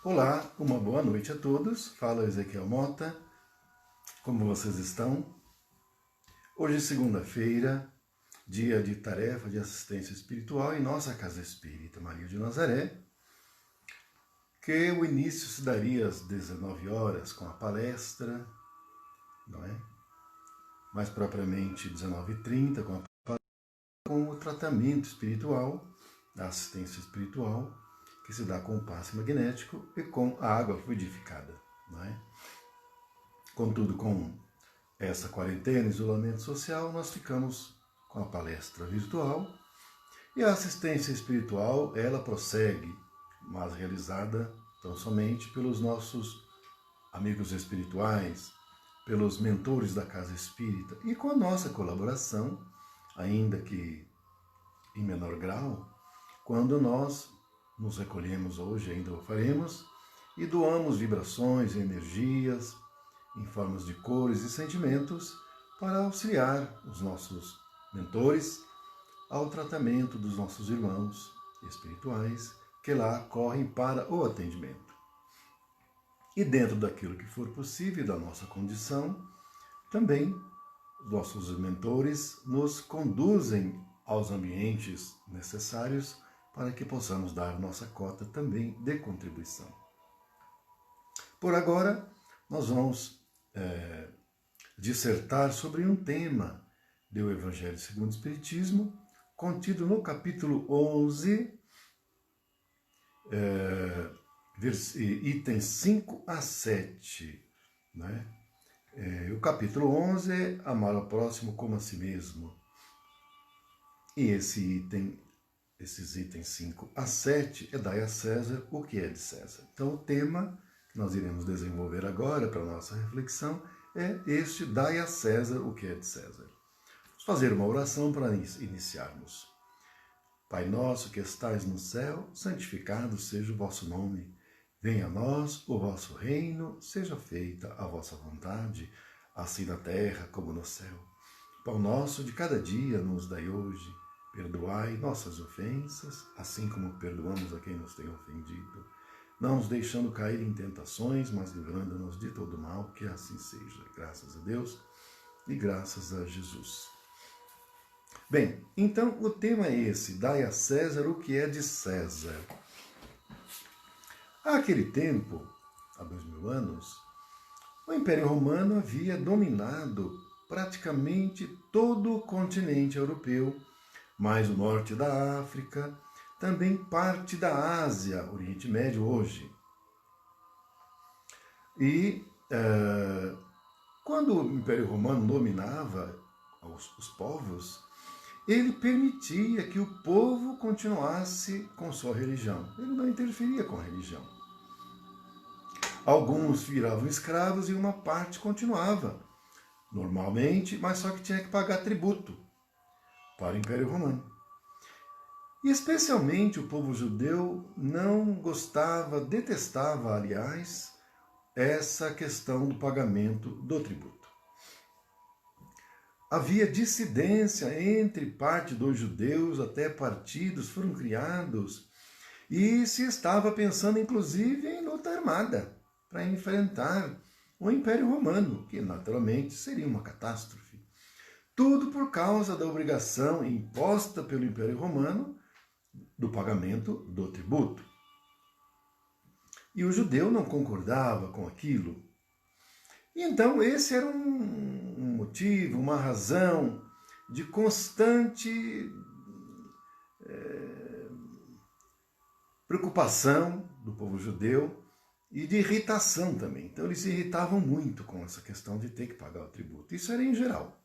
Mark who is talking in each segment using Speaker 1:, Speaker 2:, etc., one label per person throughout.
Speaker 1: Olá, uma boa noite a todos. Fala Ezequiel Mota. Como vocês estão? Hoje, segunda-feira, dia de tarefa de assistência espiritual em nossa Casa Espírita Maria de Nazaré, que o início se daria às 19 horas com a palestra, não é? Mais propriamente 19h30 com o tratamento espiritual, a assistência espiritual, que se dá com o passe magnético e com a água fluidificada, não é? Contudo, com essa quarentena, isolamento social, nós ficamos com a palestra virtual e a assistência espiritual, ela prossegue, mas realizada tão somente pelos nossos amigos espirituais, pelos mentores da Casa Espírita e com a nossa colaboração, ainda que em menor grau, quando nós nos recolhemos hoje, ainda o faremos, e doamos vibrações e energias em formas de cores e sentimentos para auxiliar os nossos mentores ao tratamento dos nossos irmãos espirituais que lá correm para o atendimento. E dentro daquilo que for possível da nossa condição, também nossos mentores nos conduzem aos ambientes necessários para que possamos dar nossa cota também de contribuição. Por agora, nós vamos dissertar sobre um tema do Evangelho segundo o Espiritismo, contido no capítulo 11, itens 5 a 7. Né? O capítulo 11 é amar ao próximo como a si mesmo. E esses itens 5 a 7 é dai a César o que é de César. Então o tema que nós iremos desenvolver agora para a nossa reflexão é este: dai a César o que é de César. Vamos fazer uma oração para iniciarmos. Pai nosso que estais no céu, santificado seja o vosso nome. Venha a nós o vosso reino, seja feita a vossa vontade, assim na terra como no céu. Pão nosso de cada dia nos dai hoje. Perdoai nossas ofensas, assim como perdoamos a quem nos tem ofendido. Não nos deixando cair em tentações, mas livrando-nos de todo mal, que assim seja. Graças a Deus e graças a Jesus. Bem, então o tema é esse: dai a César o que é de César. Àquele tempo, há 2000 anos, o Império Romano havia dominado praticamente todo o continente europeu, mais o norte da África, também parte da Ásia, Oriente Médio hoje. E quando o Império Romano dominava os povos, ele permitia que o povo continuasse com sua religião. Ele não interferia com a religião. Alguns viravam escravos e uma parte continuava normalmente, mas só que tinha que pagar tributo para o Império Romano. E especialmente o povo judeu não gostava, detestava, aliás, essa questão do pagamento do tributo. Havia dissidência entre parte dos judeus, até partidos foram criados, e se estava pensando inclusive em luta armada para enfrentar o Império Romano, que naturalmente seria uma catástrofe. Tudo por causa da obrigação imposta pelo Império Romano do pagamento do tributo. E o judeu não concordava com aquilo. E então esse era um motivo, uma razão de constante preocupação do povo judeu e de irritação também. Então eles se irritavam muito com essa questão de ter que pagar o tributo. Isso era em geral.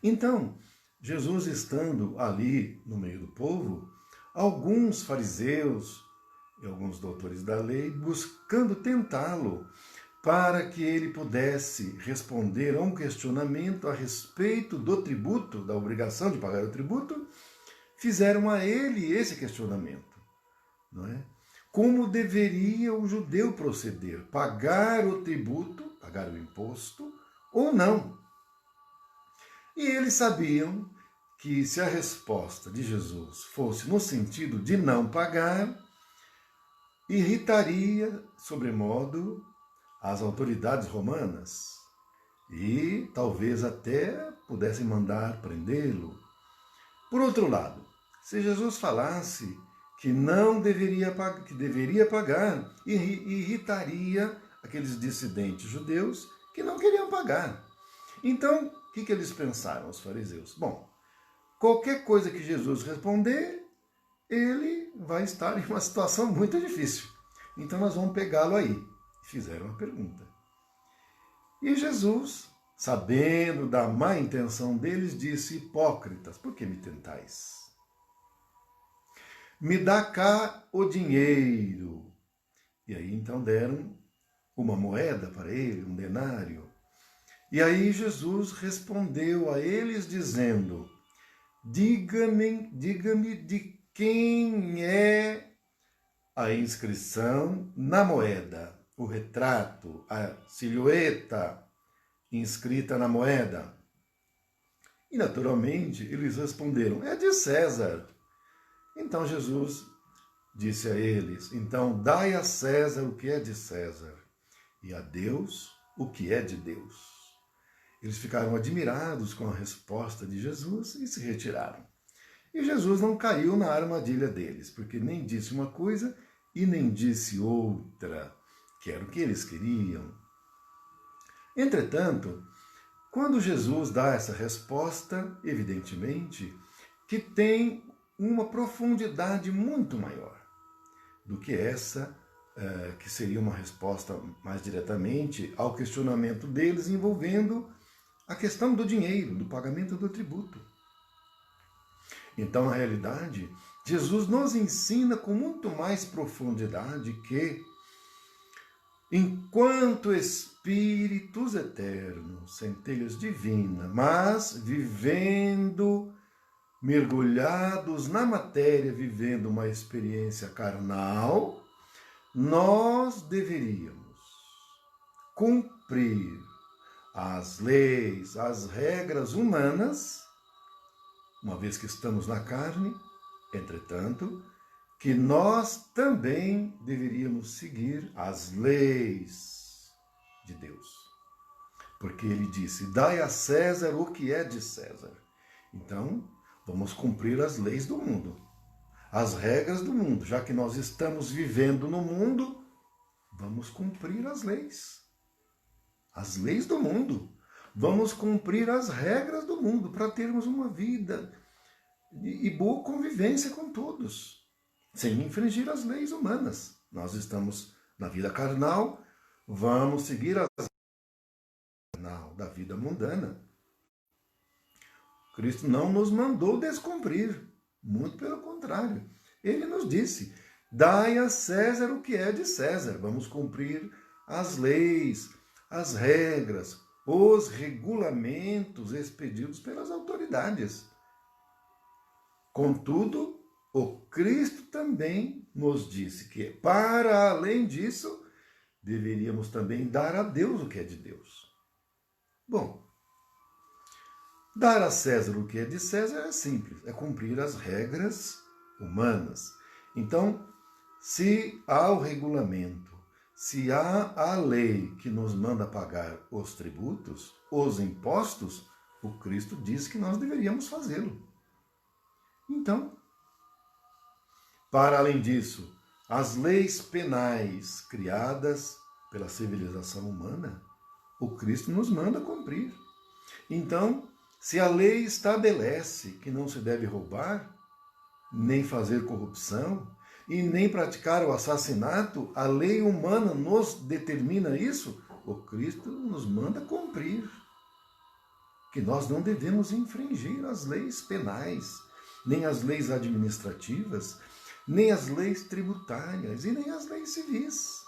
Speaker 1: Então, Jesus estando ali no meio do povo, alguns fariseus e alguns doutores da lei buscando tentá-lo para que ele pudesse responder a um questionamento a respeito do tributo, da obrigação de pagar o tributo, fizeram a ele esse questionamento, não é? Como deveria o judeu proceder? Pagar o tributo, pagar o imposto ou não? E eles sabiam que se a resposta de Jesus fosse no sentido de não pagar, irritaria sobremodo as autoridades romanas e talvez até pudessem mandar prendê-lo. Por outro lado, se Jesus falasse que não deveria pagar, irritaria aqueles dissidentes judeus que não queriam pagar. Então, o que eles pensaram, os fariseus? Bom, qualquer coisa que Jesus responder, ele vai estar em uma situação muito difícil. Então nós vamos pegá-lo aí. Fizeram a pergunta. E Jesus, sabendo da má intenção deles, disse: hipócritas, por que me tentais? Me dá cá o dinheiro. E aí então deram uma moeda para ele, um denário. E aí Jesus respondeu a eles dizendo: diga-me de quem é a inscrição na moeda, o retrato, a silhueta inscrita na moeda. E naturalmente eles responderam: é de César. Então Jesus disse a eles: então dai a César o que é de César e a Deus o que é de Deus. Eles ficaram admirados com a resposta de Jesus e se retiraram. E Jesus não caiu na armadilha deles, porque nem disse uma coisa e nem disse outra, que era o que eles queriam. Entretanto, quando Jesus dá essa resposta, evidentemente, que tem uma profundidade muito maior do que essa, que seria uma resposta mais diretamente ao questionamento deles envolvendo a questão do dinheiro, do pagamento do tributo. Então, na realidade, Jesus nos ensina com muito mais profundidade que, enquanto espíritos eternos, centelhas divinas, mas vivendo, mergulhados na matéria, vivendo uma experiência carnal, nós deveríamos cumprir as leis, as regras humanas, uma vez que estamos na carne, entretanto, que nós também deveríamos seguir as leis de Deus. Porque ele disse: dai a César o que é de César. Então, vamos cumprir as leis do mundo, as regras do mundo. Já que nós estamos vivendo no mundo, vamos cumprir as leis. As leis do mundo. Vamos cumprir as regras do mundo para termos uma vida e boa convivência com todos, sem infringir as leis humanas. Nós estamos na vida carnal, vamos seguir as leis da vida mundana. Cristo não nos mandou descumprir, muito pelo contrário. Ele nos disse: dai a César o que é de César. Vamos cumprir as leis, as regras, os regulamentos expedidos pelas autoridades. Contudo, o Cristo também nos disse que, para além disso, deveríamos também dar a Deus o que é de Deus. Bom, dar a César o que é de César é simples, é cumprir as regras humanas. Então, se há o regulamento, se há a lei que nos manda pagar os tributos, os impostos, o Cristo diz que nós deveríamos fazê-lo. Então, para além disso, as leis penais criadas pela civilização humana, o Cristo nos manda cumprir. Então, se a lei estabelece que não se deve roubar, nem fazer corrupção, e nem praticar o assassinato, a lei humana nos determina isso, o Cristo nos manda cumprir. Que nós não devemos infringir as leis penais, nem as leis administrativas, nem as leis tributárias e nem as leis civis.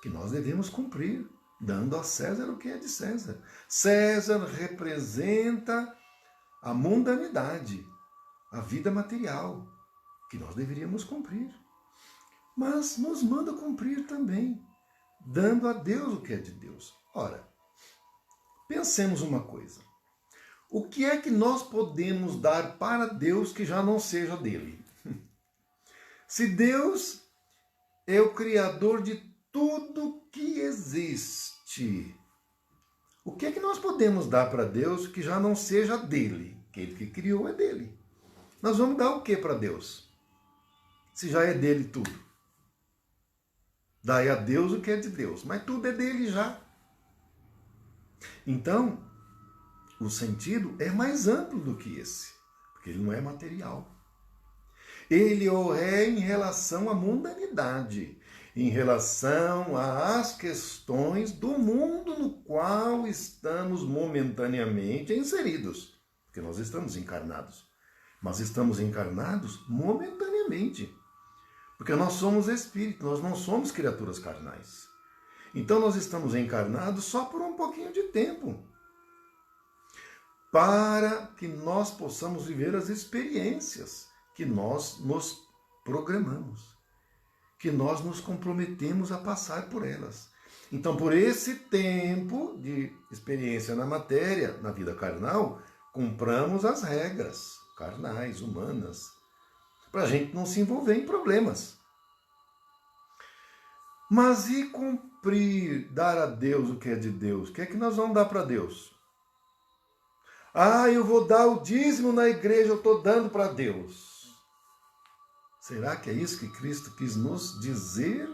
Speaker 1: Que nós devemos cumprir, dando a César o que é de César. César representa a mundanidade, a vida material, que nós deveríamos cumprir. Mas nos manda cumprir também, dando a Deus o que é de Deus. Ora, pensemos uma coisa. O que é que nós podemos dar para Deus que já não seja dele? Se Deus é o Criador de tudo que existe. O que é que nós podemos dar para Deus que já não seja dele? Aquele que criou é dele. Nós vamos dar o que para Deus? Se já é dele tudo. Dai a Deus o que é de Deus, mas tudo é dele já. Então, o sentido é mais amplo do que esse, porque ele não é material. Ele é em relação à mundanidade, em relação às questões do mundo no qual estamos momentaneamente inseridos, porque nós estamos encarnados, mas estamos encarnados momentaneamente, porque nós somos espíritos, nós não somos criaturas carnais. Então nós estamos encarnados só por um pouquinho de tempo, para que nós possamos viver as experiências que nós nos programamos, que nós nos comprometemos a passar por elas. Então, por esse tempo de experiência na matéria, na vida carnal, cumpramos as regras carnais, humanas, para a gente não se envolver em problemas. Mas e cumprir, dar a Deus o que é de Deus? O que é que nós vamos dar para Deus? Ah, eu vou dar o dízimo na igreja, eu estou dando para Deus. Será que é isso que Cristo quis nos dizer?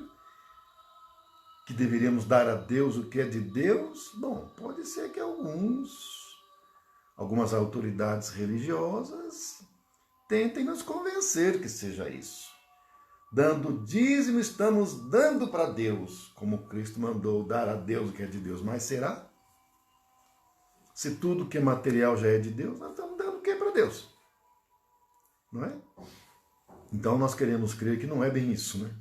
Speaker 1: Que deveríamos dar a Deus o que é de Deus? Bom, pode ser que algumas autoridades religiosas tentem nos convencer que seja isso. Dando dízimo, estamos dando para Deus, como Cristo mandou dar a Deus o que é de Deus. Mas será? Se tudo que é material já é de Deus, nós estamos dando o que para Deus? Não é? Então nós queremos crer que não é bem isso, né?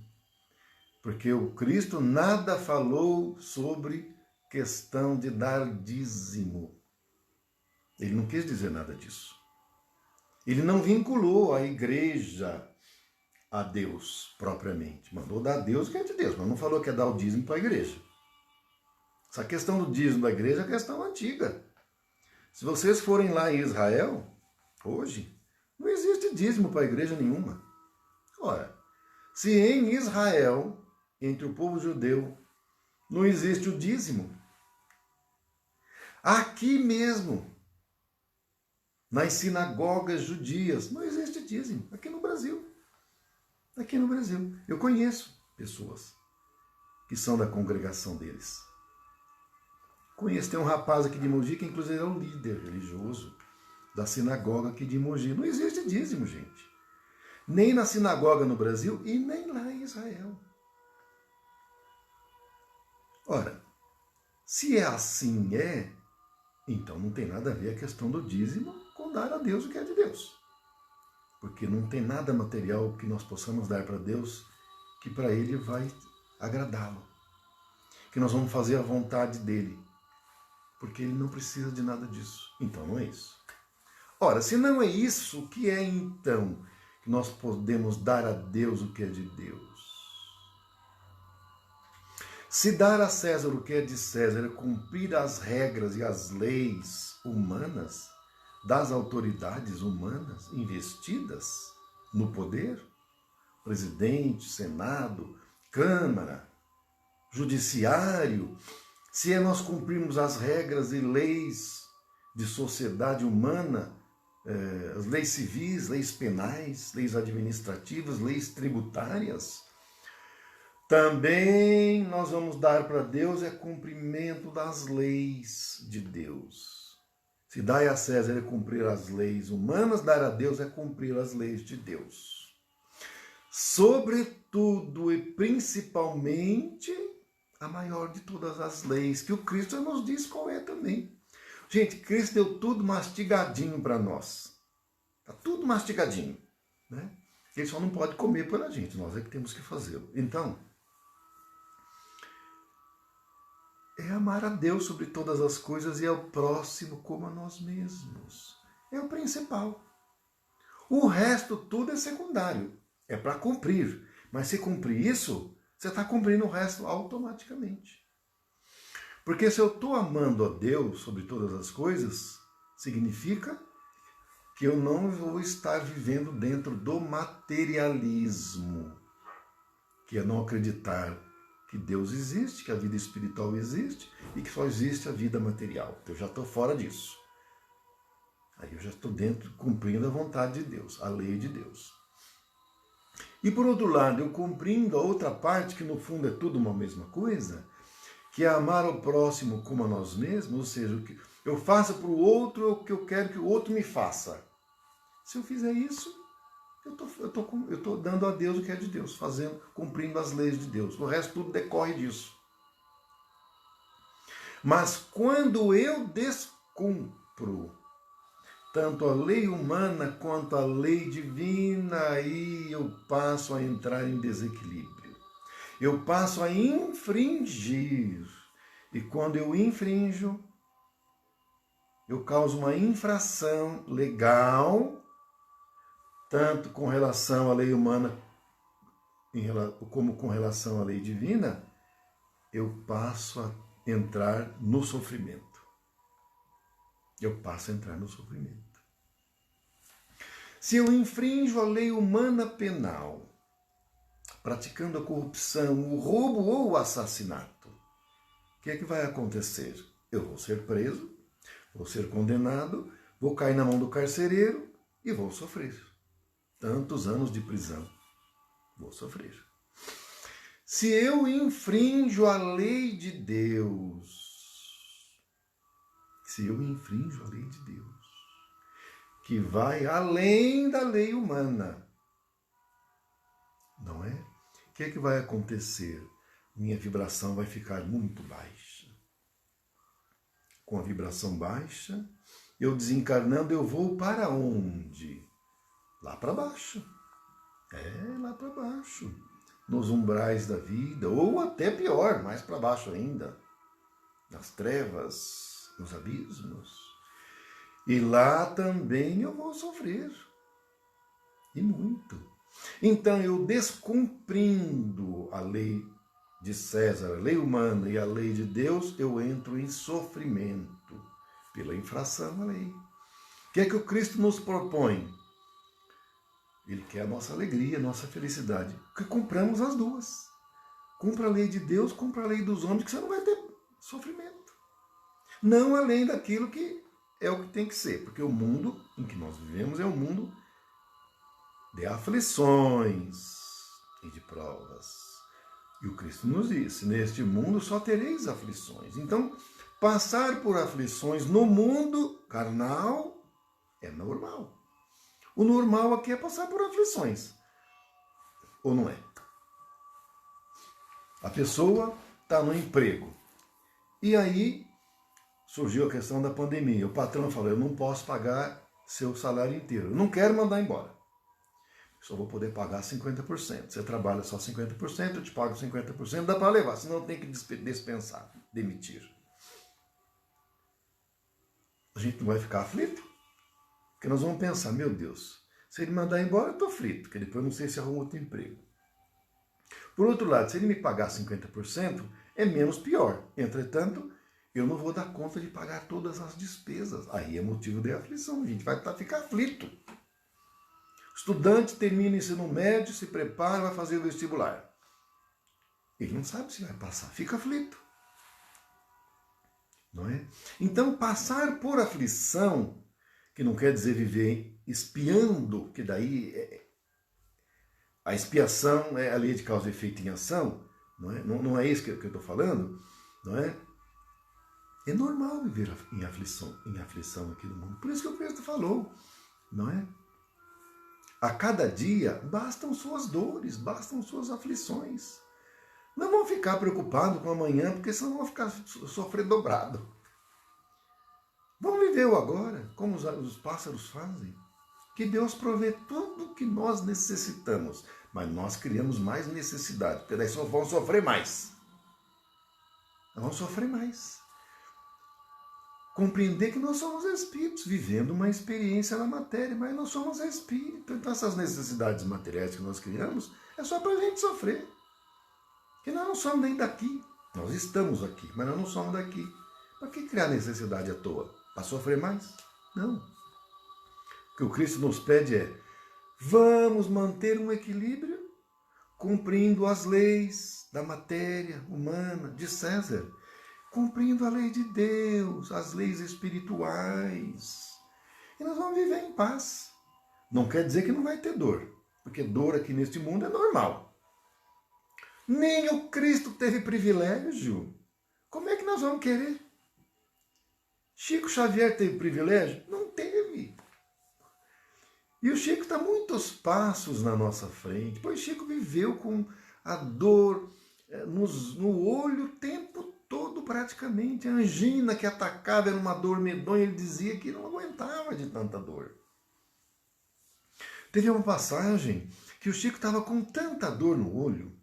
Speaker 1: Porque o Cristo nada falou sobre questão de dar dízimo. Ele não quis dizer nada disso. Ele não vinculou a igreja a Deus propriamente. Mandou dar a Deus o que é de Deus, mas não falou que é dar o dízimo para a igreja. Essa questão do dízimo da igreja é questão antiga. Se vocês forem lá em Israel, hoje, não existe dízimo para a igreja nenhuma. Ora, se em Israel, entre o povo judeu, não existe o dízimo, aqui mesmo, nas sinagogas judias, não existe dízimo, aqui no Brasil. Aqui no Brasil. Eu conheço pessoas que são da congregação deles. Conheço, tem um rapaz aqui de Mogi que inclusive é o líder religioso da sinagoga aqui de Mogi. Não existe dízimo, gente. Nem na sinagoga no Brasil e nem lá em Israel. Ora, se é assim então não tem nada a ver a questão do dízimo com dar a Deus o que é de Deus. Porque não tem nada material que nós possamos dar para Deus que para Ele vai agradá-lo. Que nós vamos fazer a vontade dEle. Porque Ele não precisa de nada disso. Então não é isso. Ora, se não é isso, o que é então que nós podemos dar a Deus o que é de Deus? Se dar a César o que é de César é cumprir as regras e as leis humanas das autoridades humanas investidas no poder, presidente, Senado, Câmara, Judiciário, se é nós cumprirmos as regras e leis de sociedade humana, as leis civis, leis penais, leis administrativas, leis tributárias, também nós vamos dar para Deus cumprimento das leis de Deus. Se dai a César é cumprir as leis humanas, dar a Deus é cumprir as leis de Deus. Sobretudo e principalmente, a maior de todas as leis, que o Cristo nos diz qual é também. Gente, Cristo deu tudo mastigadinho para nós. Está tudo mastigadinho. Né? Ele só não pode comer pela gente, nós é que temos que fazê-lo. Então, é amar a Deus sobre todas as coisas e ao próximo como a nós mesmos. É o principal. O resto tudo é secundário. É para cumprir. Mas se cumprir isso, você está cumprindo o resto automaticamente. Porque se eu estou amando a Deus sobre todas as coisas, significa que eu não vou estar vivendo dentro do materialismo. que é não acreditar que Deus existe, que a vida espiritual existe e que só existe a vida material. Eu já estou fora disso. Aí eu já estou dentro, cumprindo a vontade de Deus, a lei de Deus. E por outro lado, eu cumprindo a outra parte, que no fundo é tudo uma mesma coisa, que é amar ao próximo como a nós mesmos, ou seja, o que eu faço para o outro o que eu quero que o outro me faça. Se eu fizer isso, eu estou dando a Deus o que é de Deus, cumprindo as leis de Deus. O resto tudo decorre disso. Mas quando eu descumpro tanto a lei humana quanto a lei divina, aí eu passo a entrar em desequilíbrio. Eu passo a infringir. E quando eu infrinjo, eu causo uma infração legal, tanto com relação à lei humana como com relação à lei divina, eu passo a entrar no sofrimento. Eu passo a entrar no sofrimento. Se eu infrinjo a lei humana penal, praticando a corrupção, o roubo ou o assassinato, o que é que vai acontecer? Eu vou ser preso, vou ser condenado, vou cair na mão do carcereiro e vou sofrer. Tantos anos de prisão. Vou sofrer. Se eu infrinjo a lei de Deus, que vai além da lei humana, não é? O que é que vai acontecer? Minha vibração vai ficar muito baixa. Com a vibração baixa, eu desencarnando, eu vou para onde? Lá para baixo. Lá para baixo. Nos umbrais da vida, ou até pior, mais para baixo ainda. Nas trevas, nos abismos. E lá também eu vou sofrer. E muito. Então, eu descumprindo a lei de César, a lei humana e a lei de Deus, eu entro em sofrimento pela infração à lei. O que é que o Cristo nos propõe? Ele quer a nossa alegria, a nossa felicidade. Que cumpramos as duas. Cumpra a lei de Deus, cumpra a lei dos homens, que você não vai ter sofrimento. Não além daquilo que é o que tem que ser. Porque o mundo em que nós vivemos é um mundo de aflições e de provas. E o Cristo nos disse, neste mundo só tereis aflições. Então, passar por aflições no mundo carnal é normal. O normal aqui é passar por aflições. Ou não é? A pessoa está no emprego. E aí surgiu a questão da pandemia. O patrão falou, eu não posso pagar seu salário inteiro. Eu não quero mandar embora. Só vou poder pagar 50%. Você trabalha só 50%, eu te pago 50%, dá para levar, senão tem que dispensar, demitir. A gente não vai ficar aflito? Porque nós vamos pensar, meu Deus, se ele mandar embora, eu estou frito, porque depois eu não sei se arrumo outro emprego. Por outro lado, se ele me pagar 50%, é menos pior. Entretanto, eu não vou dar conta de pagar todas as despesas. Aí é motivo de aflição, a gente vai ficar aflito. O estudante termina o ensino médio, se prepara, vai fazer o vestibular. Ele não sabe se vai passar, fica aflito. Não é? Então, passar por aflição, que não quer dizer viver espiando, que daí a expiação é a lei de causa e efeito em ação, não é? Não é isso que eu estou falando, não é? É normal viver em aflição aqui no mundo. Por isso que o Cristo falou, não é? A cada dia bastam suas dores, bastam suas aflições. Não vão ficar preocupados com amanhã, porque senão vão ficar sofrer dobrado. Vamos viver o agora, como os pássaros fazem. Que Deus provê tudo o que nós necessitamos, mas nós criamos mais necessidade, porque daí só vão sofrer mais. Vão sofrer mais. Compreender que nós somos espíritos, vivendo uma experiência na matéria, mas nós somos espíritos. Então essas necessidades materiais que nós criamos é só para a gente sofrer. Porque nós não somos nem daqui. Nós estamos aqui, mas nós não somos daqui. Para que criar necessidade à toa? Para sofrer mais? Não. O que o Cristo nos pede é, vamos manter um equilíbrio cumprindo as leis da matéria humana, de César, cumprindo a lei de Deus, as leis espirituais. E nós vamos viver em paz. Não quer dizer que não vai ter dor, porque dor aqui neste mundo é normal. Nem o Cristo teve privilégio. Como é que nós vamos querer? Chico Xavier teve privilégio? Não teve. E o Chico está muitos passos na nossa frente, pois Chico viveu com a dor no olho o tempo todo praticamente. A angina que atacava era uma dor medonha, ele dizia que não aguentava de tanta dor. Teve uma passagem que o Chico estava com tanta dor no olho,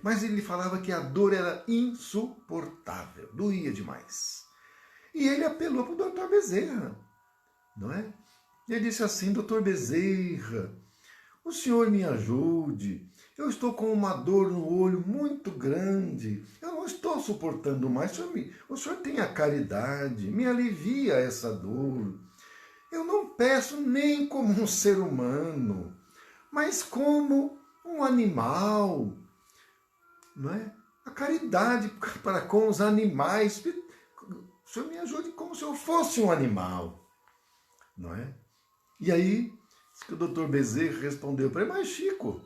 Speaker 1: mas ele falava que a dor era insuportável, doía demais. E ele apelou para o doutor Bezerra, não é? Ele disse assim: doutor Bezerra, o senhor me ajude, eu estou com uma dor no olho muito grande, eu não estou suportando mais, o senhor tem a caridade, me alivia essa dor. Eu não peço nem como um ser humano, mas como um animal, não é? A caridade para com os animais, o senhor me ajude como se eu fosse um animal, não é? E aí, o doutor Bezerra respondeu para ele: mas Chico,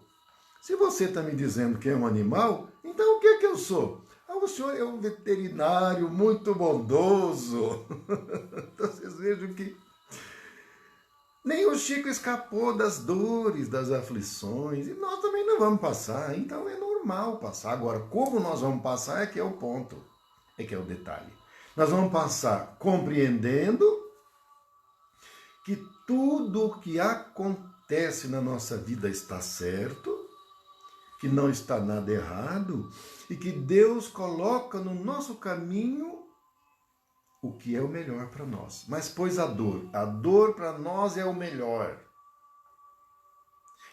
Speaker 1: se você está me dizendo que é um animal, então o que é que eu sou? Ah, o senhor é um veterinário muito bondoso. Então vocês vejam que nem o Chico escapou das dores, das aflições, e nós também não vamos passar, então é normal passar. Agora, como nós vamos passar é que é o ponto, é que é o detalhe. Nós vamos passar compreendendo que tudo o que acontece na nossa vida está certo, que não está nada errado, e que Deus coloca no nosso caminho o que é o melhor para nós. Mas pois a dor para nós é o melhor.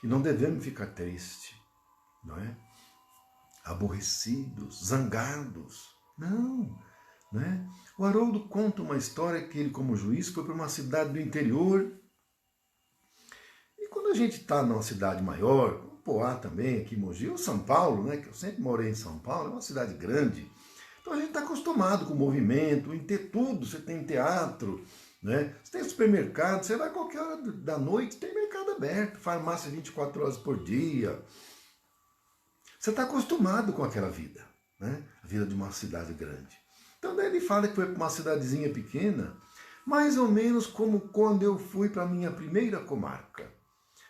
Speaker 1: E não devemos ficar tristes, não é? Aborrecidos, zangados. Não, não é? O Haroldo conta uma história que ele, como juiz, foi para uma cidade do interior. E quando a gente está numa cidade maior, como Poá também, aqui em Mogi, ou São Paulo, né, que eu sempre morei em São Paulo, é uma cidade grande. Então a gente está acostumado com o movimento, em ter tudo. Você tem teatro, né? Você tem supermercado, você vai qualquer hora da noite, tem mercado aberto, farmácia 24 horas por dia. Você está acostumado com aquela vida, né? A vida de uma cidade grande. Então daí ele fala que foi para uma cidadezinha pequena, mais ou menos como quando eu fui para a minha primeira comarca.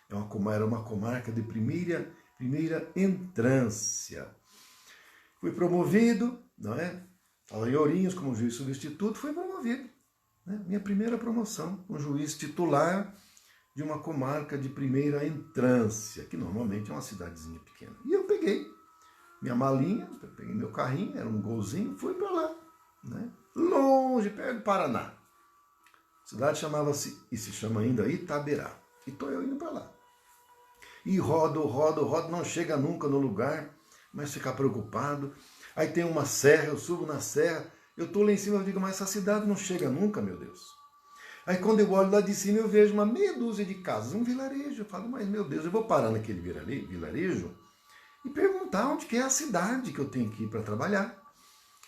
Speaker 1: Era uma comarca de primeira entrância. Fui promovido, não é? Estava em Ourinhos como juiz substituto, fui promovido. Né? Minha primeira promoção, um juiz titular de uma comarca de primeira entrância, que normalmente é uma cidadezinha pequena. E eu peguei minha malinha, peguei meu carrinho, era um golzinho, fui para lá. Né? Longe, perto do Paraná. A cidade chamava-se, e se chama ainda, Itaberá. E estou eu indo para lá. E rodo, não chega nunca no lugar, mas fica preocupado. Aí tem uma serra, eu subo na serra, eu estou lá em cima, eu digo, mas essa cidade não chega nunca, meu Deus. Aí quando eu olho lá de cima, eu vejo uma meia dúzia de casas, um vilarejo. Eu falo, mas meu Deus, eu vou parar naquele vilarejo e perguntar onde que é a cidade que eu tenho que ir para trabalhar.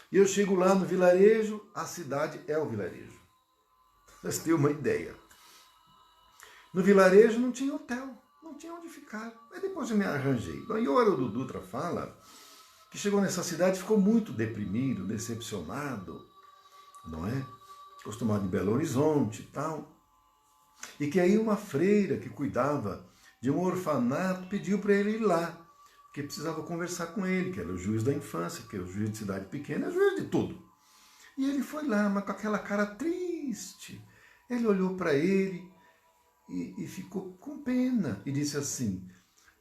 Speaker 1: E eu chego lá no vilarejo, a cidade é o vilarejo. Vocês têm uma ideia. No vilarejo não tinha hotel, não tinha onde ficar. Aí depois eu me arranjei. E o Haroldo Dutra fala que chegou nessa cidade e ficou muito deprimido, decepcionado, não é? Acostumado em Belo Horizonte e tal. E que aí uma freira que cuidava de um orfanato pediu para ele ir lá, porque precisava conversar com ele, que era o juiz da infância, que é o juiz de cidade pequena, é o juiz de tudo. E ele foi lá, mas com aquela cara triste. Ele olhou para ele e ficou com pena e disse assim,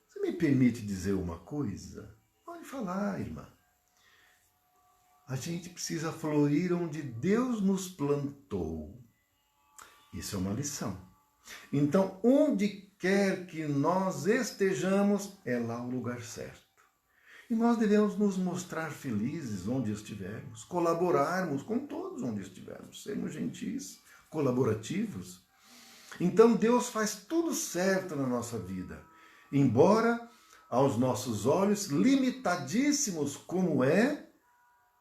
Speaker 1: você me permite dizer uma coisa? Pode falar, irmã. A gente precisa florir onde Deus nos plantou. Isso é uma lição. Então, onde quer que nós estejamos, é lá o lugar certo. E nós devemos nos mostrar felizes onde estivermos, colaborarmos com todos onde estivermos, sermos gentis, colaborativos. Então, Deus faz tudo certo na nossa vida, embora aos nossos olhos, limitadíssimos como é,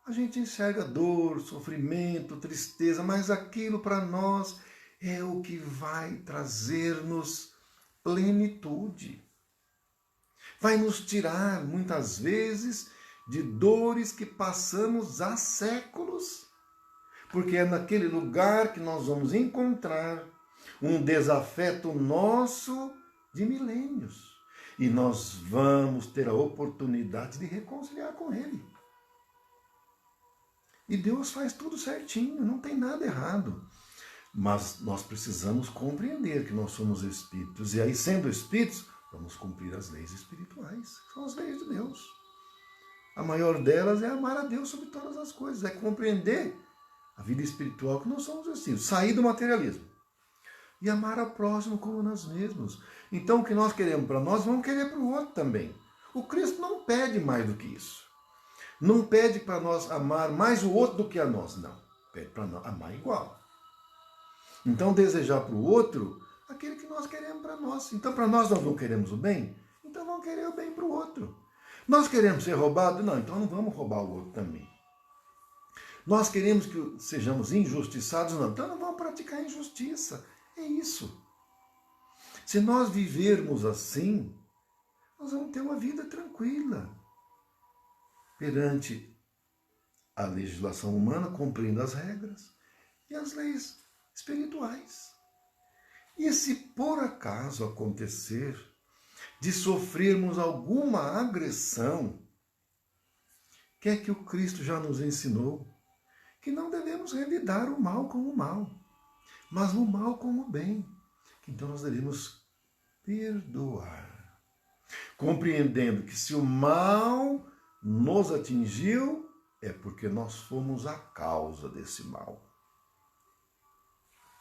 Speaker 1: a gente enxerga dor, sofrimento, tristeza, mas aquilo para nós é o que vai trazer-nos plenitude. Vai nos tirar, muitas vezes, de dores que passamos há séculos, porque é naquele lugar que nós vamos encontrar um desafeto nosso de milênios. E nós vamos ter a oportunidade de reconciliar com Ele. E Deus faz tudo certinho, não tem nada errado. Mas nós precisamos compreender que nós somos espíritos. E aí, sendo espíritos, vamos cumprir as leis espirituais. São as leis de Deus. A maior delas é amar a Deus sobre todas as coisas. É compreender a vida espiritual que nós somos espíritos. Sair do materialismo. E amar ao próximo como nós mesmos. Então, o que nós queremos para nós, vamos querer para o outro também. O Cristo não pede mais do que isso. Não pede para nós amar mais o outro do que a nós, não. Pede para nós amar igual. Então, desejar para o outro aquele que nós queremos para nós. Então, para nós não queremos o bem? Então, vamos querer o bem para o outro. Nós queremos ser roubados? Não, então não vamos roubar o outro também. Nós queremos que sejamos injustiçados? Não, então não vamos praticar injustiça. É isso. Se nós vivermos assim, nós vamos ter uma vida tranquila. Perante a legislação humana, cumprindo as regras e as leis espirituais. E se por acaso acontecer de sofrermos alguma agressão, o que é que o Cristo já nos ensinou? Que não devemos revidar o mal com o mal, mas o mal com o bem. Então nós devemos perdoar, compreendendo que se o mal nos atingiu, é porque nós fomos a causa desse mal.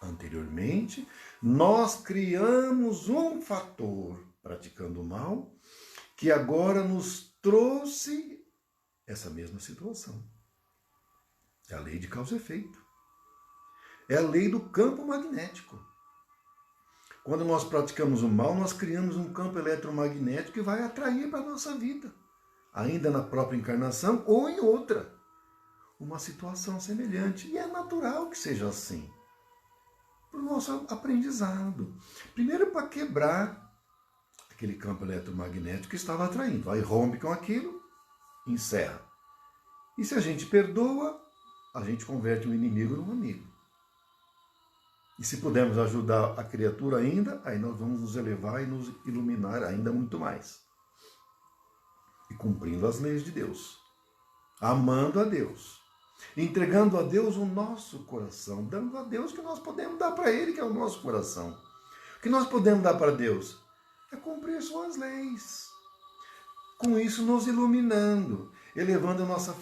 Speaker 1: Anteriormente, nós criamos um fator praticando o mal, que agora nos trouxe essa mesma situação. É a lei de causa e efeito. É a lei do campo magnético. Quando nós praticamos o mal, nós criamos um campo eletromagnético que vai atrair para a nossa vida, ainda na própria encarnação ou em outra, uma situação semelhante. E é natural que seja assim, para o nosso aprendizado. Primeiro, para quebrar aquele campo eletromagnético que estava atraindo. Aí rompe com aquilo, encerra. E se a gente perdoa, a gente converte o inimigo num amigo. E se pudermos ajudar a criatura ainda, aí nós vamos nos elevar e nos iluminar ainda muito mais. E cumprindo as leis de Deus. Amando a Deus. Entregando a Deus o nosso coração. Dando a Deus o que nós podemos dar para Ele, que é o nosso coração. O que nós podemos dar para Deus? É cumprir suas leis. Com isso nos iluminando, elevando a nossa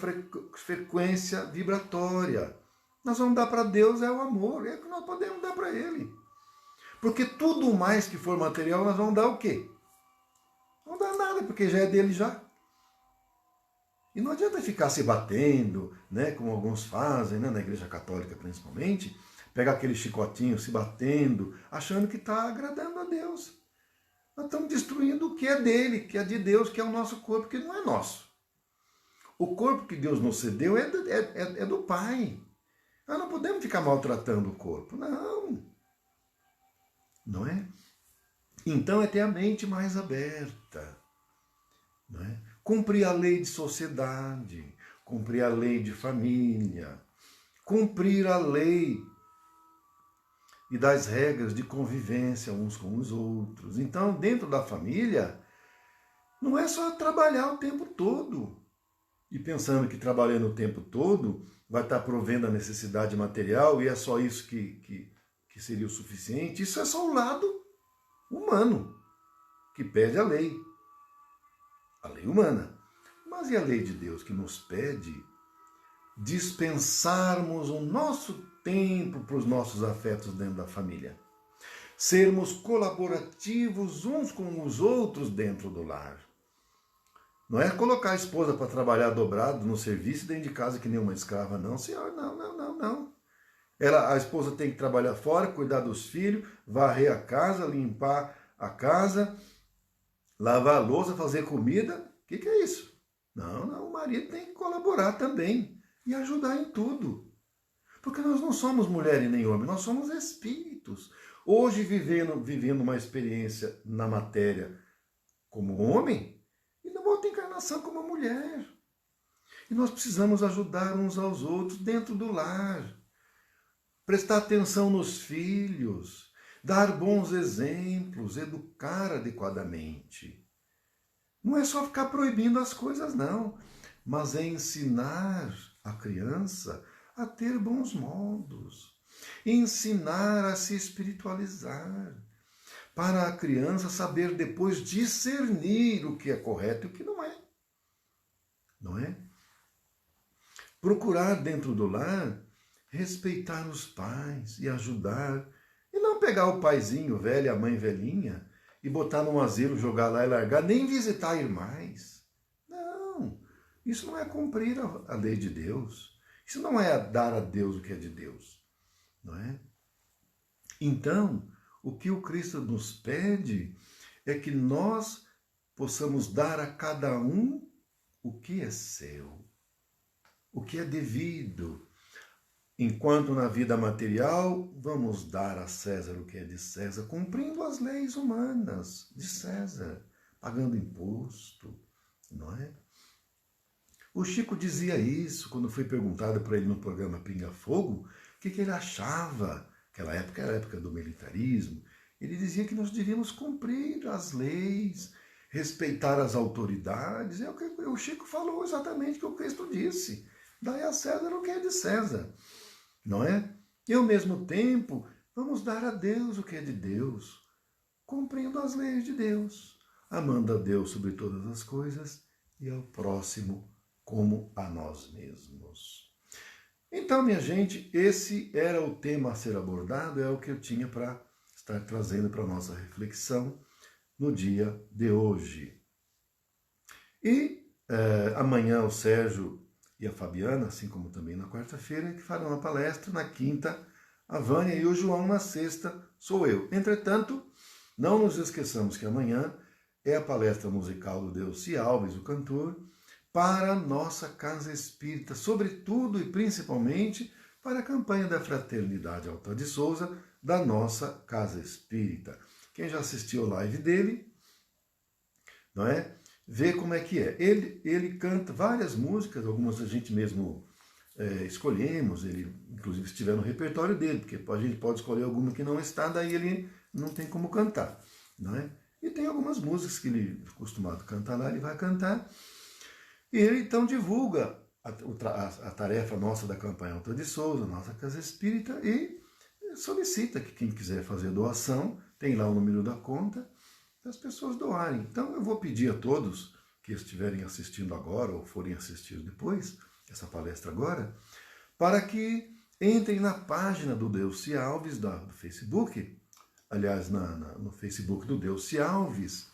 Speaker 1: frequência vibratória. Nós vamos dar para Deus é o amor, é o que nós podemos dar para Ele. Porque tudo mais que for material, nós vamos dar o quê? Não dá nada, porque já é dele já. E não adianta ficar se batendo, né, como alguns fazem, né, na Igreja Católica principalmente, pegar aquele chicotinho, se batendo, achando que está agradando a Deus. Nós estamos destruindo o que é dele, que é de Deus, que é o nosso corpo, que não é nosso. O corpo que Deus nos cedeu é do Pai. Nós não podemos ficar maltratando o corpo, não. Não é? Então é ter a mente mais aberta. Não é? Cumprir a lei de sociedade, cumprir a lei de família, cumprir a lei e das regras de convivência uns com os outros. Então, dentro da família, não é só trabalhar o tempo todo. E pensando que trabalhando o tempo todo vai estar provendo a necessidade material e é só isso que seria o suficiente. Isso é só o lado humano, que pede a lei humana. Mas e a lei de Deus que nos pede dispensarmos o nosso tempo para os nossos afetos dentro da família? Sermos colaborativos uns com os outros dentro do lar. Não é colocar a esposa para trabalhar dobrado no serviço dentro de casa que nem uma escrava, não, senhor, não. A esposa tem que trabalhar fora, cuidar dos filhos, varrer a casa, limpar a casa, lavar a louça, fazer comida, o que é isso? Não, não, o marido tem que colaborar também e ajudar em tudo. Porque nós não somos mulher e nem homem, nós somos espíritos. Hoje, vivendo uma experiência na matéria como homem, e na outra encarnação como mulher. E nós precisamos ajudar uns aos outros dentro do lar. Prestar atenção nos filhos, dar bons exemplos, educar adequadamente. Não é só ficar proibindo as coisas, não, mas é ensinar a criança a ter bons modos, ensinar a se espiritualizar, para a criança saber depois discernir o que é correto e o que não é. Não é? Procurar dentro do lar respeitar os pais e ajudar, e não pegar o paizinho velho, a mãe velhinha, e botar num asilo, jogar lá e largar, nem visitar ir mais. Não, isso não é cumprir a lei de Deus. Isso não é dar a Deus o que é de Deus, não é? Então, o que o Cristo nos pede é que nós possamos dar a cada um o que é seu, o que é devido. Enquanto na vida material, vamos dar a César o que é de César, cumprindo as leis humanas de César, pagando imposto, não é? O Chico dizia isso quando foi perguntado para ele no programa Pinga Fogo, o que ele achava. Aquela época era a época do militarismo. Ele dizia que nós devíamos cumprir as leis, respeitar as autoridades. É o que o Chico falou exatamente o que o Cristo disse. Dai a César o que é de César, não é? E ao mesmo tempo, vamos dar a Deus o que é de Deus, cumprindo as leis de Deus, amando a Deus sobre todas as coisas e ao próximo como a nós mesmos. Então, minha gente, esse era o tema a ser abordado, é o que eu tinha para estar trazendo para a nossa reflexão no dia de hoje. E amanhã o Sérgio e a Fabiana, assim como também na quarta-feira, que farão a palestra, na quinta a Vânia e o João, na sexta sou eu. Entretanto, não nos esqueçamos que amanhã é a palestra musical do Delci Alves, o cantor, para a nossa Casa Espírita, sobretudo e principalmente para a campanha da Fraternidade Alta de Souza, da nossa Casa Espírita. Quem já assistiu a live dele, não é? Vê como é que é. Ele canta várias músicas, algumas a gente mesmo escolhemos, ele inclusive estiver no repertório dele, porque ele pode escolher alguma que não está, daí ele não tem como cantar, não é? E tem algumas músicas que ele é acostumado a cantar lá, ele vai cantar. E ele então divulga a tarefa nossa da campanha Alta de Souza, nossa Casa Espírita, e solicita que quem quiser fazer doação, tem lá o número da conta, as pessoas doarem. Então eu vou pedir a todos que estiverem assistindo agora ou forem assistir depois, essa palestra agora, para que entrem na página do Delci Alves do Facebook, aliás, no Facebook do Delci Alves,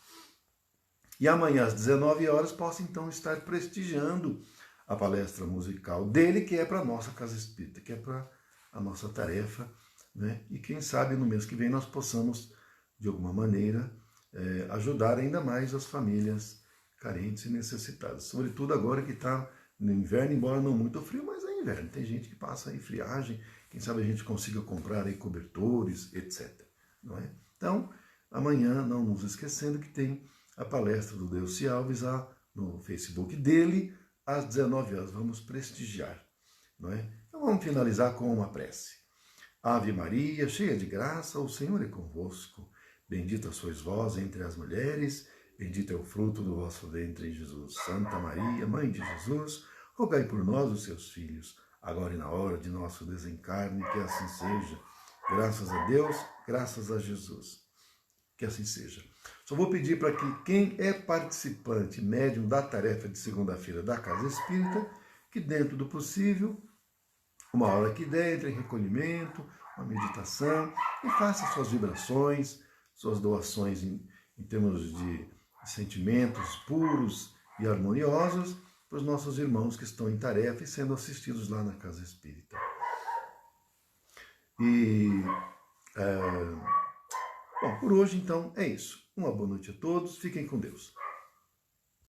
Speaker 1: e amanhã às 19 horas possa então estar prestigiando a palestra musical dele, que é para a nossa Casa Espírita, que é para a nossa tarefa, né? E quem sabe no mês que vem nós possamos, de alguma maneira, ajudar ainda mais as famílias carentes e necessitadas. Sobretudo agora que está no inverno, embora não muito frio, mas é inverno. Tem gente que passa aí friagem, quem sabe a gente consiga comprar aí cobertores, etc. Não é? Então, amanhã, não nos esquecendo que tem a palestra do Delci Alves no Facebook dele, às 19 horas. Vamos prestigiar, não é? Então vamos finalizar com uma prece. Ave Maria, cheia de graça, o Senhor é convosco. Bendita sois vós entre as mulheres, bendito é o fruto do vosso ventre, Jesus. Santa Maria, Mãe de Jesus, rogai por nós, os seus filhos, agora e na hora de nosso desencarne, que assim seja. Graças a Deus, graças a Jesus. Que assim seja. Só vou pedir para que quem é participante, médium da tarefa de segunda-feira da Casa Espírita, que dentro do possível, uma hora que der, entre em recolhimento, uma meditação, e faça suas vibrações, suas doações em termos de sentimentos puros e harmoniosos para os nossos irmãos que estão em tarefa e sendo assistidos lá na Casa Espírita. E, bom, por hoje então é isso. Uma boa noite a todos, fiquem com Deus.